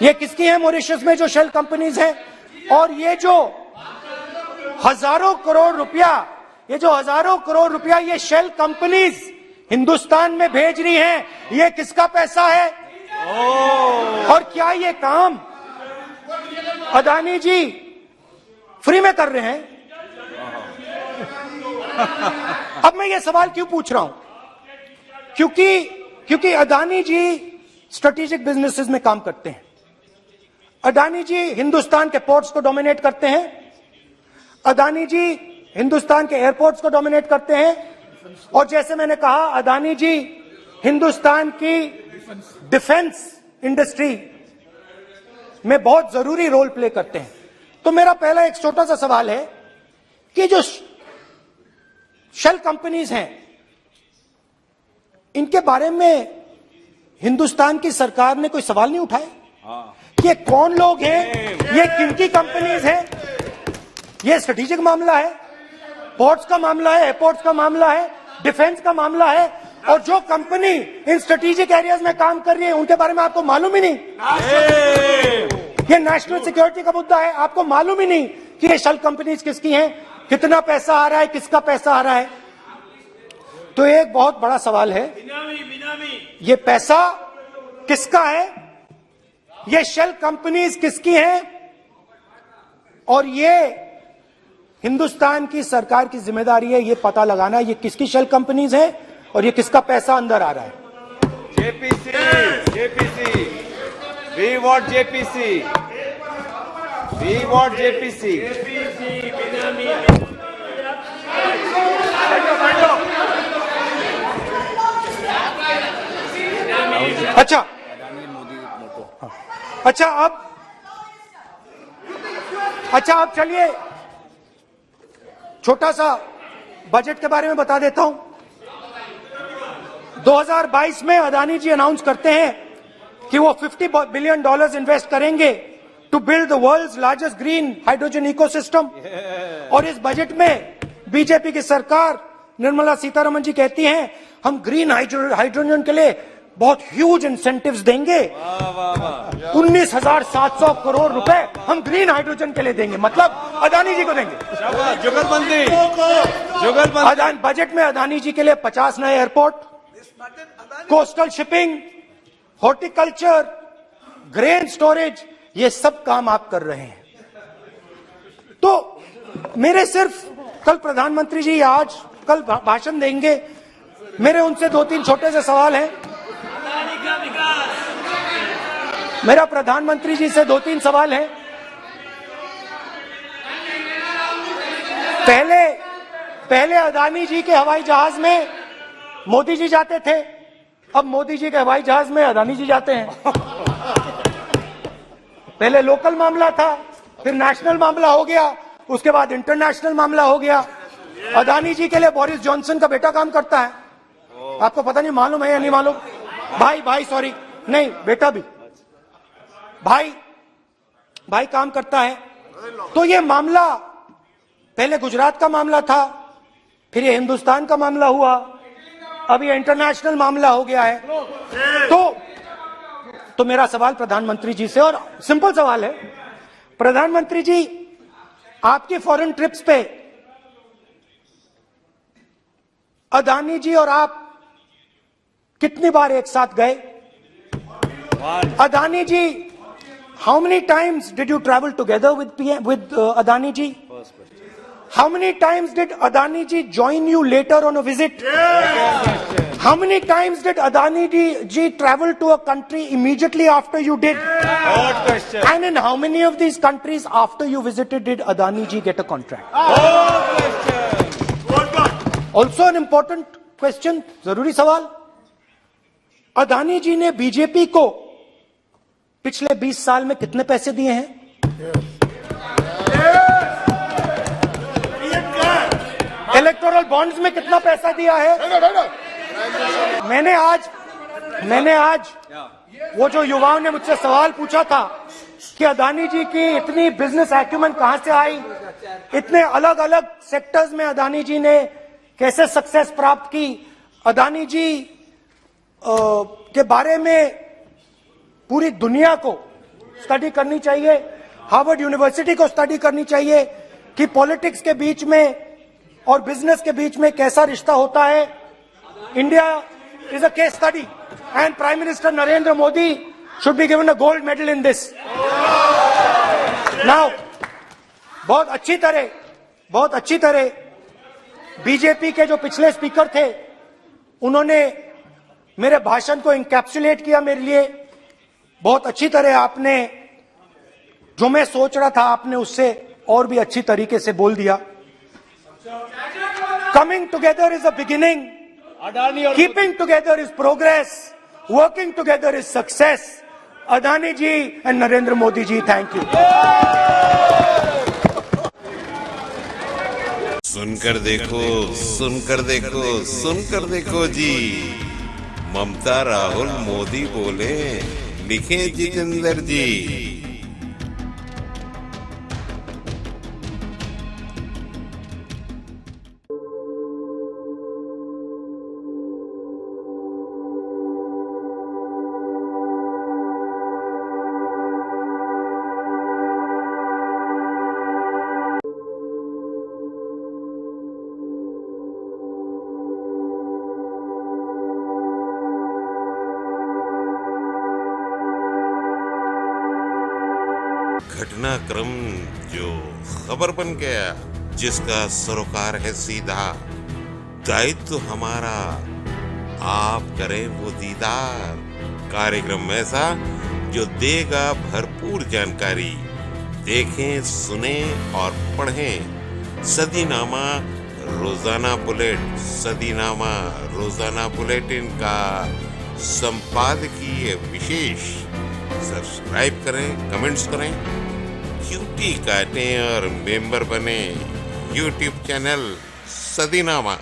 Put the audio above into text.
ये किसकी है मॉरिशस में जो शेल कंपनीज हैं? और ये जो हजारों करोड़ रुपया ये शेल कंपनीज हिंदुस्तान में भेज रही हैं, ये किसका पैसा है? और क्या ये काम अदानी जी फ्री में कर रहे हैं? अब मैं ये सवाल क्यों पूछ रहा हूं? क्योंकि अदानी जी स्ट्रेटेजिक बिजनेसेस में काम करते हैं। अदानी जी हिंदुस्तान के पोर्ट्स को डोमिनेट करते हैं। अदानी जी हिंदुस्तान के एयरपोर्ट्स को डोमिनेट करते हैं। और जैसे मैंने कहा, अदानी जी हिंदुस्तान की डिफेंस इंडस्ट्री में बहुत जरूरी रोल प्ले करते हैं। तो मेरा पहला एक छोटा सा सवाल है कि जो शेल कंपनीज हैं, इनके बारे में हिंदुस्तान की सरकार ने कोई सवाल नहीं उठाए? ये कौन लोग हैं? ये किनकी कंपनीज हैं? ये स्ट्रेटेजिक मामला है, पोर्ट्स का मामला है, एयरपोर्ट्स का मामला है, डिफेंस का मामला है। और जो कंपनी इन स्ट्रेटेजिक एरियाज में काम कर रही है, उनके बारे में आपको मालूम ही नहीं। ये नेशनल सिक्योरिटी का मुद्दा है, आपको मालूम ही नहीं कि ये शेल कंपनीज किसकी हैं, कितना पैसा आ रहा है, किसका पैसा आ रहा है। तो एक बहुत बड़ा सवाल है, ये पैसा किसका है? ये शेल कंपनीज किसकी हैं? और ये हिंदुस्तान की सरकार की जिम्मेदारी है ये पता लगाना ये किसकी शेल कंपनीज है और ये किसका पैसा अंदर आ रहा है। JPC, we want JPC, we want JPC. अच्छा अब चलिए छोटा सा बजट के बारे में बता देता हूं। 2022 में अदानी जी अनाउंस करते हैं कि वो $50 बिलियन इन्वेस्ट करेंगे to build the world's largest green hydrogen ecosystem. और इस बजट में बीजेपी की सरकार निर्मला सीतारमण जी कहती हैं हम ग्रीन हाइड्रोजन के लिए बहुत ह्यूज इंसेंटिव्स देंगे। 19,700 करोड़ रुपए हम ग्रीन हाइड्रोजन के लिए देंगे, मतलब अदानी जी को देंगे। जुगलबंदी बजट में अदानी जी के लिए 50 नए airport, coastal shipping, horticulture, grain storage, ये सब काम आप कर रहे हैं। तो मेरे सिर्फ कल प्रधानमंत्री जी आज कल भाषण देंगे, मेरे उनसे 2-3 छोटे से सवाल हैं। मेरा प्रधानमंत्री जी से 2-3 सवाल हैं। पहले अदानी जी के हवाई जहाज में मोदी जी जाते थे, अब मोदी जी के हवाई जहाज में अदानी जी जाते हैं। पहले लोकल मामला था, फिर नेशनल मामला हो गया, उसके बाद इंटरनेशनल मामला हो गया। अदानी जी के लिए बोरिस जॉनसन का बेटा काम करता है, आपको पता नहीं मालूम है या नहीं मालूम? भाई सॉरी, नहीं बेटा भी, भाई काम करता है। तो ये मामला पहले गुजरात का मामला था, फिर ये हिंदुस्तान का मामला हुआ, अब ये इंटरनेशनल मामला हो गया है। तो मेरा सवाल प्रधानमंत्री जी से, और सिंपल सवाल है, प्रधानमंत्री जी आपकी फॉरेन ट्रिप्स पे अदानी जी और आप कितनी बार एक साथ गए? अदानी जी, how many times did you travel together with Adani ji? How many times did Adani ji join you later on a visit? How many times did Adani ji travel to a country immediately after you did? And in how many of these countries after you visited did Adani ji get a contract? Also an important question, जरूरी सवाल, अदानी जी ने BJP को पिछले 20 साल में कितने पैसे दिए हैं? इलेक्टोरल बॉन्ड्स में कितना पैसा दिया है? मैंने आज वो जो युवाओं ने मुझसे सवाल पूछा था कि अदानी जी की इतनी बिजनेस एक्यूमेंट कहां से आई, इतने अलग अलग सेक्टर्स में अदानी जी ने कैसे सक्सेस प्राप्त की, अदानी जी के बारे में पूरी दुनिया को स्टडी करनी चाहिए, हार्वर्ड यूनिवर्सिटी को स्टडी करनी चाहिए कि पॉलिटिक्स के बीच में और बिजनेस के बीच में कैसा रिश्ता होता है. India is a case study and prime minister Narendra Modi should be given a gold medal in this. Now बहुत अच्छी तरह बीजेपी के जो पिछले स्पीकर थे उन्होंने मेरे भाषण को इंकैप्सुलेट किया मेरे लिए. बहुत अच्छी तरह आपने जो मैं सोच रहा था आपने उससे और भी अच्छी तरीके से बोल दिया. Coming together is a beginning, keeping together is progress, working together is success. Adani ji and Narendra Modi ji, thank you. सुनकर देखो, सुनकर देखो, सुनकर देखो जी. ममता राहुल मोदी बोले, लिखे जितेंद्र जी. घटनाक्रम जो खबर बन गया, जिसका सरोकार है सीधा. दायित्व हमारा, आप करें वो दीदार. कार्यक्रम ऐसा जो देगा भरपूर जानकारी. देखें, सुने और पढ़ें सदीनामा रोजाना बुलेट. सदीनामा रोजाना बुलेटिन का संपादकीय विशेष. सब्सक्राइब करें, कमेंट्स करें, क्यूटी काटें और मेंबर बने यूट्यूब चैनल सदीनामा.